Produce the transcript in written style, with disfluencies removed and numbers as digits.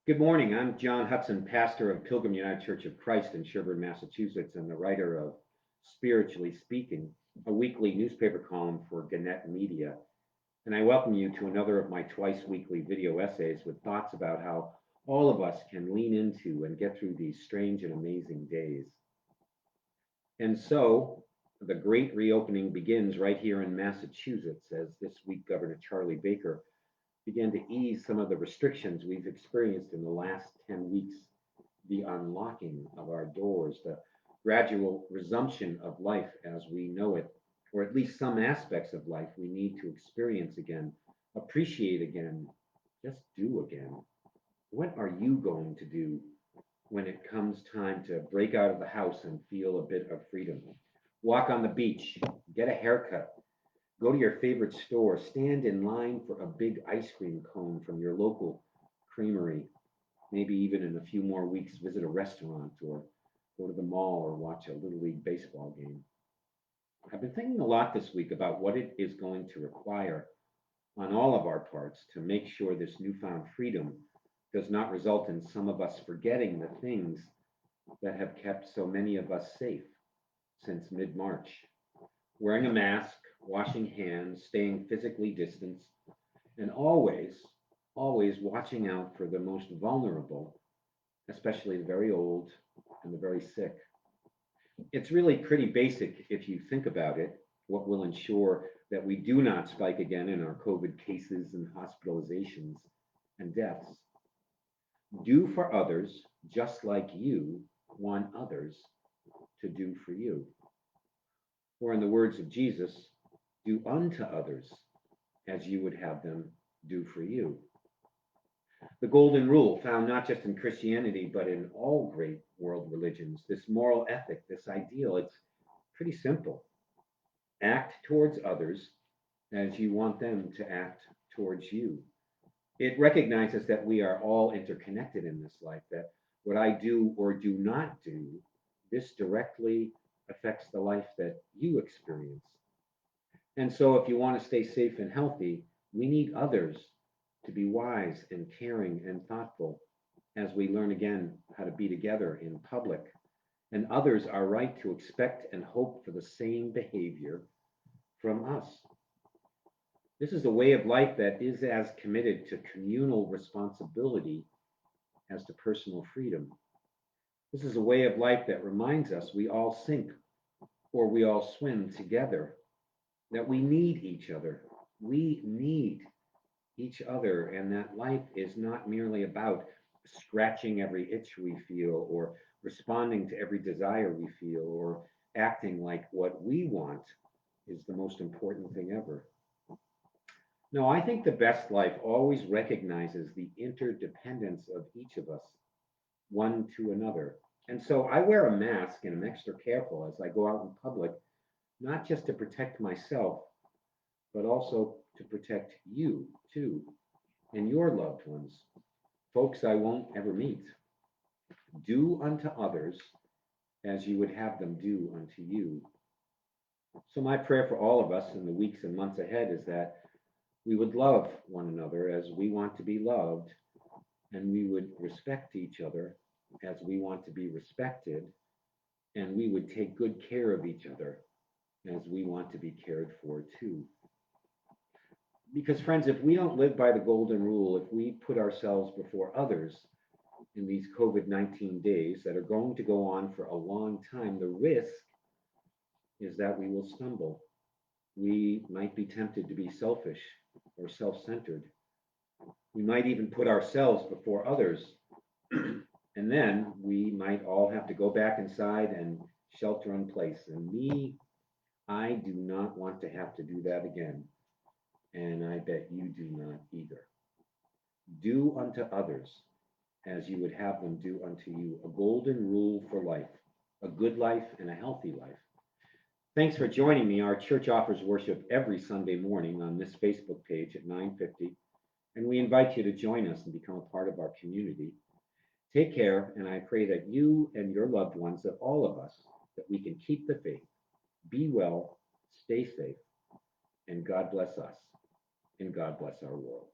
Good morning. I'm John Hudson, pastor of Pilgrim United Church of Christ in Sherburne, Massachusetts, and the writer of Spiritually Speaking, a weekly newspaper column for Gannett Media. And I welcome you to another of my twice weekly video essays with thoughts about how all of us can lean into and get through these strange and amazing days. And so, the great reopening begins right here in Massachusetts as this week Governor Charlie Baker began to ease some of the restrictions we've experienced in the last 10 weeks, the unlocking of our doors, the gradual resumption of life as we know it, or at least some aspects of life we need to experience again, appreciate again, just do again. What are you going to do when it comes time to break out of the house and feel a bit of freedom? Walk on the beach, get a haircut, go to your favorite store, stand in line for a big ice cream cone from your local creamery, maybe even in a few more weeks visit a restaurant or go to the mall or watch a Little League baseball game. I've been thinking a lot this week about what it is going to require on all of our parts to make sure this newfound freedom does not result in some of us forgetting the things that have kept so many of us safe since mid-March. Wearing a mask, washing hands, staying physically distanced, and always watching out for the most vulnerable, especially the very old and the very sick. It's really pretty basic if you think about it, what will ensure that we do not spike again in our COVID cases and hospitalizations and deaths. Do for others just like you want others to do for you. Or, in the words of Jesus, do unto others as you would have them do for you. The golden rule, found not just in Christianity, but in all great world religions, this moral ethic, this ideal, it's pretty simple. Act towards others as you want them to act towards you. It recognizes that we are all interconnected in this life, that what I do or do not do, this directly affects the life that you experience. And so, if you want to stay safe and healthy, we need others to be wise and caring and thoughtful as we learn again how to be together in public. And others are right to expect and hope for the same behavior from us. This is a way of life that is as committed to communal responsibility as to personal freedom. This is a way of life that reminds us we all sink or we all swim together, that we need each other. We need each other, and that life is not merely about scratching every itch we feel or responding to every desire we feel or acting like what we want is the most important thing ever. No, I think the best life always recognizes the interdependence of each of us, one to another. And so I wear a mask and I'm extra careful as I go out in public, not just to protect myself, but also to protect you too, and your loved ones, folks I won't ever meet. Do unto others as you would have them do unto you. So, my prayer for all of us in the weeks and months ahead is that we would love one another as we want to be loved, and we would respect each other as we want to be respected, and we would take good care of each other as we want to be cared for too. Because, friends, if we don't live by the golden rule, if we put ourselves before others in these COVID-19 days that are going to go on for a long time, the risk is that we will stumble. We might be tempted to be selfish or self centered. We might even put ourselves before others. And then we might all have to go back inside and shelter in place. And I do not want to have to do that again. And I bet you do not either. Do unto others as you would have them do unto you. A golden rule for life, a good life and a healthy life. Thanks for joining me. Our church offers worship every Sunday morning on this Facebook page at 9:50, and we invite you to join us and become a part of our community. Take care, and I pray that you and your loved ones, that all of us, that we can keep the faith, be well, stay safe, and God bless us, and God bless our world.